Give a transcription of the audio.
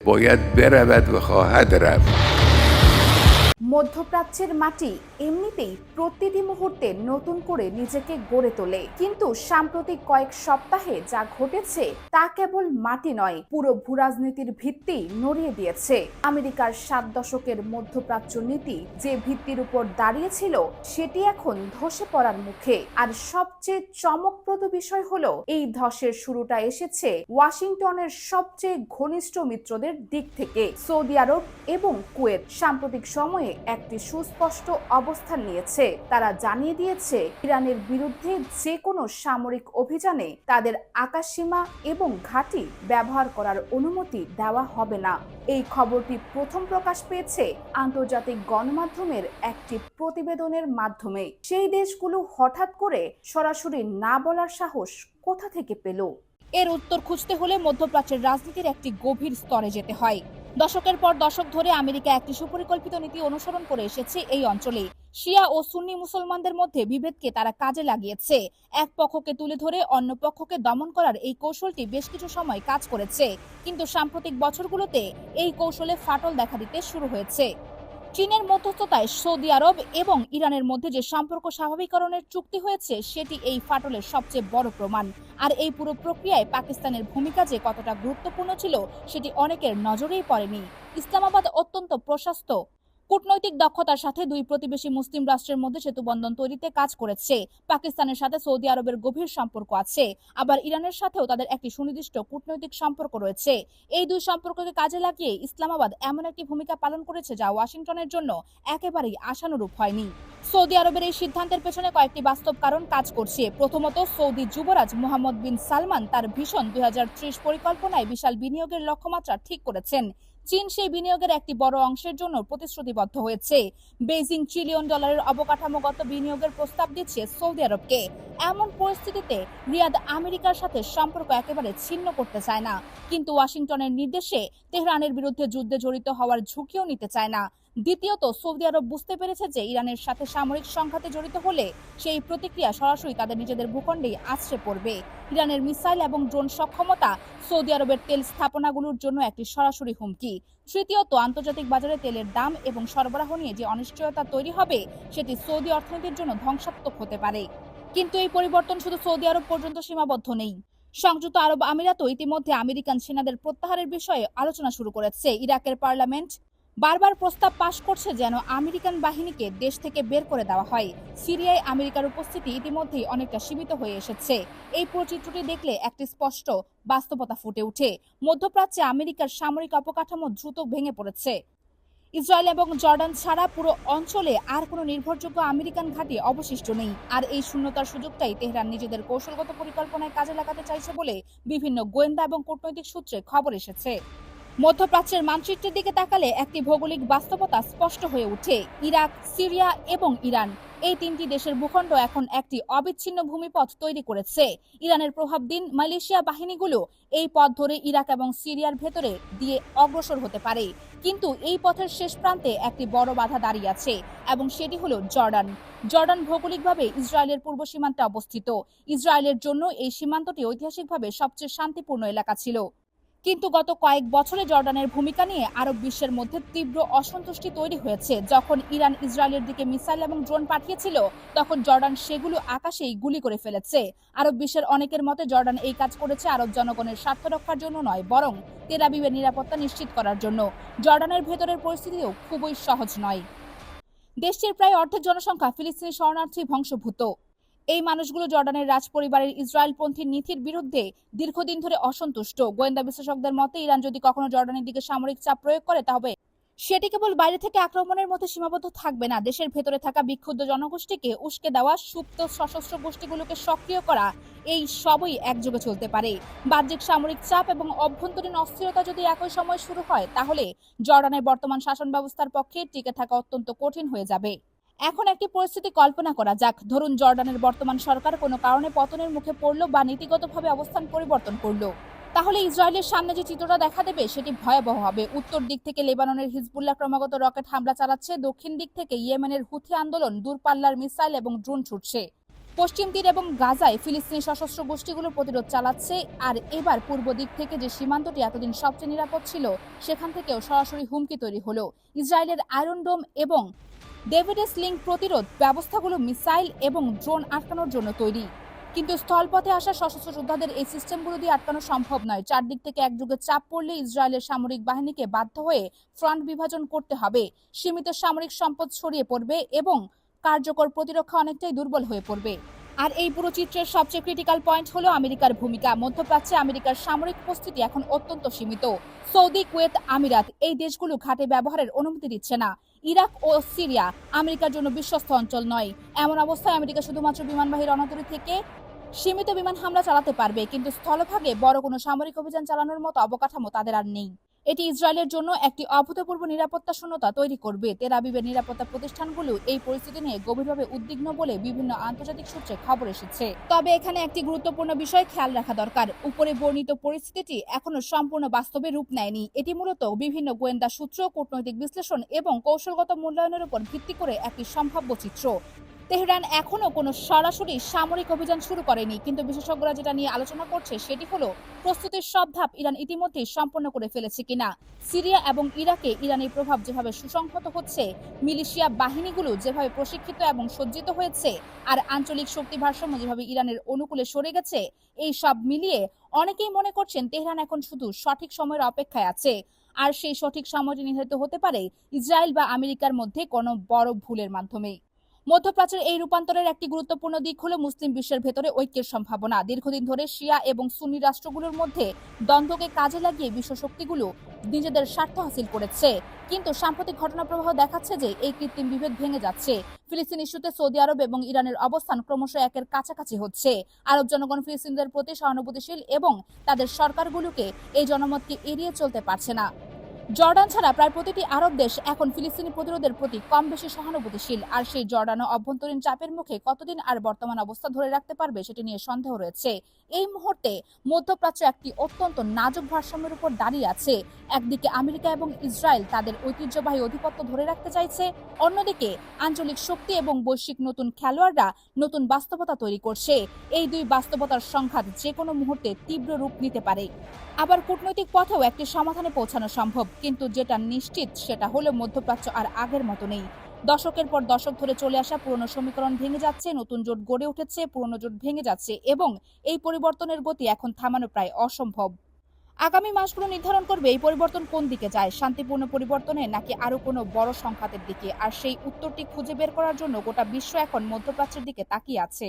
باید برود و خواهد رفت. মধ্যপ্রাচ্যের মাটি এমনিতেই প্রতিটি মুহূর্তে নতুন করে নিজেকে গড়ে তোলে, কিন্তু সাম্প্রতিক কয়েক সপ্তাহে যা ঘটেছে তা কেবল মাটি নয়, পুরো ভূরাজনীতির ভিত্তি নড়িয়ে দিয়েছে। আমেরিকার 7 দশকের মধ্যপ্রাচ্য নীতি যে ভিত্তির উপর দাঁড়িয়েছিল সেটি এখন ধসে পড়ার মুখে। আর সবচেয়ে চমকপ্রদ বিষয় হলো এই ধসের শুরুটা এসেছে ওয়াশিংটনের সবচেয়ে ঘনিষ্ঠ মিত্রদের দিক থেকে। সৌদি আরব এবং কুয়েত সাম্প্রতিক সময়ে একটি সুস্পষ্ট অবস্থান নিয়েছে। তারা জানিয়ে দিয়েছে ইরানের বিরুদ্ধে যে কোনো সামরিক অভিযানে তাদের আকাশসীমা এবং ঘাঁটি ব্যবহার করার অনুমতি দেওয়া হবে না। এই খবরটি প্রথম প্রকাশ পেয়েছে আন্তর্জাতিক গণমাধ্যমের একটি প্রতিবেদনের মাধ্যমে। সেই দেশগুলো হঠাৎ করে সরাসরি না বলার সাহস কোথা থেকে পেল? এর উত্তর খুঁজতে হলে মধ্যপ্রাচ্যের রাজনীতির একটি গভীর স্তরে যেতে হয়। দশকের পর দশক ধরে আমেরিকা একটি সুপরিকল্পিত নীতি অনুসরণ করে এসেছে এই অঞ্চলে। শিয়া ও সুন্নি মুসলমানদের মধ্যে বিভেদকে তারা কাজে লাগিয়েছে। এক পক্ষকে তুলে ধরে অন্য পক্ষকে দমন করার এই কৌশলটি বেশ কিছু সময় কাজ করেছে, কিন্তু সাম্প্রতিক বছরগুলোতে এই কৌশলে ফাটল দেখা দিতে শুরু হয়েছে। চীনের মধ্যস্থতায় সৌদি আরব এবং ইরানের মধ্যে যে সম্পর্ক স্বাভাবিকরণের চুক্তি হয়েছে সেটি এই ফাটলের সবচেয়ে বড় প্রমাণ। আর এই পুরো প্রক্রিয়ায় পাকিস্তানের ভূমিকা যে কতটা গুরুত্বপূর্ণ ছিল সেটি অনেকের নজরেই পড়েনি। ইসলামাবাদ অত্যন্ত প্রশস্ত কূটনৈতিক দক্ষতার সাথে দুই প্রতিবেশী মুসলিম রাষ্ট্রের মধ্যে সেতুবন্ধন তৈরিতে কাজ করেছে। পাকিস্তানের সাথে সৌদি আরবের গভীর সম্পর্ক আছে, আবার ইরানের সাথেও তাদের একটি সুনির্দিষ্ট কূটনৈতিক সম্পর্ক রয়েছে। এই দুই সম্পর্ককে কাজে লাগিয়ে ইসলামাবাদ এমন একটি ভূমিকা পালন করেছে যা ওয়াশিংটনের জন্য একেবারেই আশানুরূপ হয়নি। সৌদি আরবের এই সিদ্ধান্তের পেছনে কয়েকটি বাস্তব কারণ কাজ করছে। প্রথমত, সৌদি যুবরাজ মোহাম্মদ বিন সালমান তার ভিশন 2030 পরিকল্পনায় বিশাল বিনিয়োগের লক্ষ্যমাত্রা ঠিক করেছেন। চীন সেই বিনিয়োগের একটি বড় অংশের জন্য প্রতিশ্রুতিবদ্ধ হয়েছে। বেইজিং $1 ট্রিলিয়ন অবকাঠামোগত বিনিয়োগের প্রস্তাব দিচ্ছে সৌদি আরবকে। এমন পরিস্থিতিতে রিয়াদ আমেরিকার সাথে সম্পর্ক একেবারে ছিন্ন করতে চায় না, কিন্তু ওয়াশিংটনের নির্দেশে তেহরানের বিরুদ্ধে যুদ্ধে জড়িত হওয়ার ঝুঁকিও নিতে চায় না। দ্বিতীয়ত, সৌদি আরব বুঝতে পেরেছে যে ইরানের সাথে সামরিক সংঘাতে জড়িত হলে সেই প্রতিক্রিয়া সরাসরি তাদের নিজেদের ভূখণ্ডেই আছড়ে পড়বে। ইরানের মিসাইল এবং ড্রোন সক্ষমতা সৌদি আরবের তেল স্থাপনাগুলোর জন্য একটি সরাসরি হুমকি। তৃতীয়ত, আন্তর্জাতিক বাজারে তেলের দাম এবং সরবরাহ নিয়ে যে অনিশ্চয়তা তৈরি হবে সেটি সৌদি অর্থনীতির জন্য ধ্বংসাত্মক হতে পারে। কিন্তু এই পরিবর্তন শুধু সৌদি আরব পর্যন্ত সীমাবদ্ধ নেই। সংযুক্ত আরব আমিরাতও ইতিমধ্যে আমেরিকান সেনাদের প্রত্যাহারের বিষয়ে আলোচনা শুরু করেছে। ইরাকের পার্লামেন্ট বারবার প্রস্তাব পাশ করছে যেন আমেরিকান বাহিনীকে দেশ থেকে বের করে দেওয়া হয়। সিরিয়ায় আমেরিকার উপস্থিতি ইতিমধ্যেই অনেকটা সীমিত হয়ে এসেছে। এই পুরো চিত্রটি দেখলে একটি স্পষ্ট বাস্তবতা ফুটে ওঠে। মধ্যপ্রাচ্যে আমেরিকার সামরিক অবকাঠামো দ্রুত ভেঙে পড়েছে। ইসরায়েল এবং জর্ডান ছাড়া পুরো অঞ্চলে আর কোনো নির্ভরযোগ্য আমেরিকান ঘাঁটি অবশিষ্ট নেই। আর এই শূন্যতার সুযোগটাই তেহরান নিজেদের কৌশলগত পরিকল্পনায় কাজে লাগাতে চাইছে বলে বিভিন্ন গোয়েন্দা এবং কূটনৈতিক সূত্রে খবর এসেছে। মধ্যপ্রাচ্যের মানচিত্রের দিকে তাকালে একটি ভৌগোলিক বাস্তবতা স্পষ্ট হয়ে ওঠে। ইরাক, সিরিয়া এবং ইরান, এই তিনটি দেশের ভূখণ্ড এখন একটি অবিচ্ছিন্ন ভূমিপথ তৈরি করেছে। ইরানের প্রভাবধীন মালয়েশিয়া বাহিনীগুলো এই পথ ধরে ইরাক এবং সিরিয়ার ভেতরে দিয়ে অগ্রসর হতে পারে, কিন্তু এই পথের শেষ প্রান্তে একটি বড় বাধা দাঁড়িয়ে আছে এবং সেটি হলো জর্ডান। জর্ডান ভৌগোলিকভাবে ইসরায়েলের পূর্ব সীমান্তে অবস্থিত। ইসরায়েলের জন্য এই সীমান্তটি ঐতিহাসিকভাবে সবচেয়ে শান্তিপূর্ণ এলাকা ছিল, কিন্তু গত কয়েক বছরে জর্ডানের ভূমিকা নিয়ে আরব বিশ্বের মধ্যে তীব্র অসন্তুষ্টি তৈরি হয়েছে। যখন ইরান ইসরায়েলের দিকে মিসাইল এবং ড্রোন পাঠিয়েছিল তখন জর্ডান সেগুলো আকাশেই গুলি করে ফেলেছে। আরব বিশ্বের অনেকের মতে জর্ডান এই কাজ করেছে আরব জনগণের স্বার্থ রক্ষার জন্য নয়, বরং তেল আবিবের নিরাপত্তা নিশ্চিত করার জন্য। জর্ডানের ভেতরের পরিস্থিতিও খুবই সহজ নয়। দেশটির প্রায় অর্ধেক জনসংখ্যা ফিলিস্তিনি শরণার্থী বংশোদ্ভূত। এই মানুষগুলো জর্ডানের রাজপরিবারের ইসরায়েলপন্থী নীতির বিরুদ্ধে দীর্ঘদিন ধরে অসন্তুষ্ট। গোয়েন্দা বিশ্লেষকদের মতে ইরান যদি কখনো জর্ডানের দিকে সামরিক চাপ প্রয়োগ করে তবে সেটি কেবল বাইরে থেকে আক্রমণের মধ্যে সীমাবদ্ধ থাকবে না। দেশের ভেতরে থাকা বিক্ষুব্ধ জনগোষ্ঠীকে উস্কে দেওয়া, সুপ্ত সশস্ত্র গোষ্ঠীগুলোকে সক্রিয় করা, এই সবই একযোগে চলতে পারে। বাহ্যিক সামরিক চাপ এবং অভ্যন্তরীণ অস্থিরতা যদি একই সময় শুরু হয় তাহলে জর্ডানের বর্তমান শাসন ব্যবস্থার পক্ষে টিকে থাকা অত্যন্ত কঠিন হয়ে যাবে। এখন একটি পরিস্থিতি কল্পনা করা যাক। ধরুন জর্ডানের বর্তমান সরকার কোনো কারণে পতনের মুখে পড়ল বা নীতিগতভাবে অবস্থান পরিবর্তন করলো, তাহলে ইসরায়েলের সামনে যে চিত্রটা দেখা দেবে সেটি ভয়াবহ হবে। উত্তর দিক থেকে লেবাননের হিজবুল্লাহ ক্রমাগত রকেট হামলা চালাচ্ছে, দক্ষিণ দিক থেকে ইয়েমেনের হুথি আন্দোলন দূরপাল্লার মিসাইল এবং ড্রোন ছুটছে। পশ্চিম তীর এবং গাজায় ফিলিস্তিনি সশস্ত্র গোষ্ঠীগুলো প্রতিরোধ চালাচ্ছে, আর এবার পূর্ব দিক থেকে যে সীমান্তটি এতদিন সবচেয়ে নিরাপদ ছিল সেখান থেকেও সরাসরি হুমকি তৈরি হলো। ইসরায়েলের আয়রন ডোম এবং ডেভিডেস লিঙ্ক প্রতিরোধ ব্যবস্থাগুলো মিসাইল এবং ড্রোন আটকানোর জন্য তৈরি, কিন্তু স্থলপথে আসা সশস্ত্র যোদ্ধাদের এই সিস্টেমগুলো দিয়ে আটকানো সম্ভব নয়। চারদিক থেকে একযোগে চাপ পড়লে ইসরায়েলের সামরিক বাহিনীকে বাধ্য হয়ে ফ্রন্ট বিভাজন করতে হবে, সীমিত সামরিক সম্পদ ছড়িয়ে পড়বে এবং কার্যকর প্রতিরক্ষা অনেকটাই দুর্বল হয়ে পড়বে। আর এই পুরো চিত্রের সবচেয়ে ক্রিটিক্যাল পয়েন্ট হলো আমেরিকার ভূমিকা। মধ্যপ্রাচ্যে আমেরিকার সামরিক উপস্থিতি এখন অত্যন্ত সীমিত। সৌদি, কুয়েত, আমিরাত এই দেশগুলো ঘাটে ব্যবহারের অনুমতি দিচ্ছে না। ইরাক ও সিরিয়া আমেরিকার জন্য বিশ্বস্ত অঞ্চল নয়। এমন অবস্থায় আমেরিকা শুধুমাত্র বিমানবাহী রণতরী থেকে সীমিত বিমান হামলা চালাতে পারবে, কিন্তু স্থলভাগে বড় কোনো সামরিক অভিযান চালানোর মতো অবকাঠামো তাদের আর নেই। এটি ইসরায়েলের জন্য একটি অভূতপূর্ব নিরাপত্তা শূন্যতা তৈরি করবে। তেল আবিবের নিরাপত্তা প্রতিষ্ঠানগুলো এই পরিস্থিতি নিয়ে গভীরভাবে উদ্বিগ্ন বলে বিভিন্ন আন্তর্জাতিক সূত্রে খবর এসেছে। তবে এখানে একটি গুরুত্বপূর্ণ বিষয় খেয়াল রাখা দরকার। উপরে বর্ণিত পরিস্থিতিটি এখনো সম্পূর্ণ বাস্তবে রূপ নেয়নি। এটি মূলত বিভিন্ন গোয়েন্দা সূত্র, কূটনৈতিক বিশ্লেষণ এবং কৌশলগত মূল্যায়নের উপর ভিত্তি করে একটি সম্ভাব্য চিত্র। তেহরান এখনো কোনো সরাসরি সামরিক অভিযান শুরু করেনি, কিন্তু বিশেষজ্ঞরা যেটা নিয়ে আলোচনা করছে সেটি হলো প্রস্তুতির সব ধাপ ইরান ইতিমধ্যেই সম্পন্ন করে ফেলেছে কিনা। সিরিয়া এবং ইরাকে ইরানের প্রভাব যেভাবে সুসংহত হচ্ছে, মিলিশিয়া বাহিনীগুলো যেভাবে প্রশিক্ষিত এবং সজ্জিত হয়েছে, আর আঞ্চলিক শক্তি ভারসাম্য যেভাবে ইরানের অনুকূলে সরে গেছে, এই সব মিলিয়ে অনেকেই মনে করছেন তেহরান এখন শুধু সঠিক সময়ের অপেক্ষায় আছে। আর সেই সঠিক সময়টি নির্ধারিত হতে পারে ইসরায়েল বা আমেরিকার মধ্যে কোনো বড় ভুলের মাধ্যমে। মধ্যপ্রাচ্যের এই রূপান্তরের একটি গুরুত্বপূর্ণ দিক হলো মুসলিম বিশ্বের ভেতরে ঐক্যের সম্ভাবনা। দীর্ঘদিন ধরে শিয়া এবং সুন্নি রাষ্ট্রগুলোর মধ্যে দ্বন্দ্বকে কাজে লাগিয়ে বিশ্ব শক্তিগুলো নিজেদের স্বার্থ হাসিল করেছে, কিন্তু সাম্প্রতিক ঘটনাপ্রবাহ দেখাচ্ছে যে এই কৃত্রিম বিভেদ ভেঙে যাচ্ছে। ফিলিস্তিন ইস্যুতে সৌদি আরব এবং ইরানের অবস্থান ক্রমশ একের কাছাকাছি হচ্ছে। আরব জনগণ ফিলিস্তিনিদের প্রতি সহানুভূতিশীল এবং তাদের সরকারগুলোকে এই জনমতকে এড়িয়ে চলতে পারছে না। জর্ডান ছাড়া প্রায় প্রতিটি আরব দেশ এখন ফিলিস্তিনি প্রতিরোধের প্রতি কম বেশি সহানুভূতিশীল, আর সেই জর্ডানও অভ্যন্তরীণ চাপের মুখে কতদিন আর বর্তমান অবস্থা ধরে রাখতে পারবে সেটি নিয়ে সন্দেহ রয়েছে। এই মুহূর্তে মধ্যপ্রাচ্য একটি অত্যন্ত নাজুক ভারসাম্যের উপর দাঁড়িয়ে আছে। একদিকে আমেরিকা এবং ইসরায়েল তাদের ঐতিহ্যবাহী আধিপত্য ধরে রাখতে চাইছে, অন্যদিকে আঞ্চলিক শক্তি এবং বৈশ্বিক নতুন খেলোয়াড়রা নতুন বাস্তবতা তৈরি করছে। এই দুই বাস্তবতার সংঘাত যে কোনো মুহূর্তে তীব্র রূপ নিতে পারে। আবার কূটনৈতিক পথেও একটি সমাধানে পৌঁছানো সম্ভব, কিন্তু যেটা নিশ্চিত সেটা হলো মধ্যপ্রাচ্য আর আগের মতো নেই। দশকের পর দশক ধরে চলে আসা পুরনো সমীকরণ ভেঙে যাচ্ছে, নতুন জোট গড়ে উঠেছে, পুরনো জোট ভেঙে যাচ্ছে এবং এই পরিবর্তনের গতি এখন থামানো প্রায় অসম্ভব। আগামী মাসগুলো নির্ধারণ করবে এই পরিবর্তন কোন দিকে যায়, শান্তিপূর্ণ পরিবর্তনে নাকি আরো কোনো বড় সংঘাতের দিকে। আর সেই উত্তরটি খুঁজে বের করার জন্য গোটা বিশ্ব এখন মধ্যপ্রাচ্যের দিকে তাকিয়ে আছে।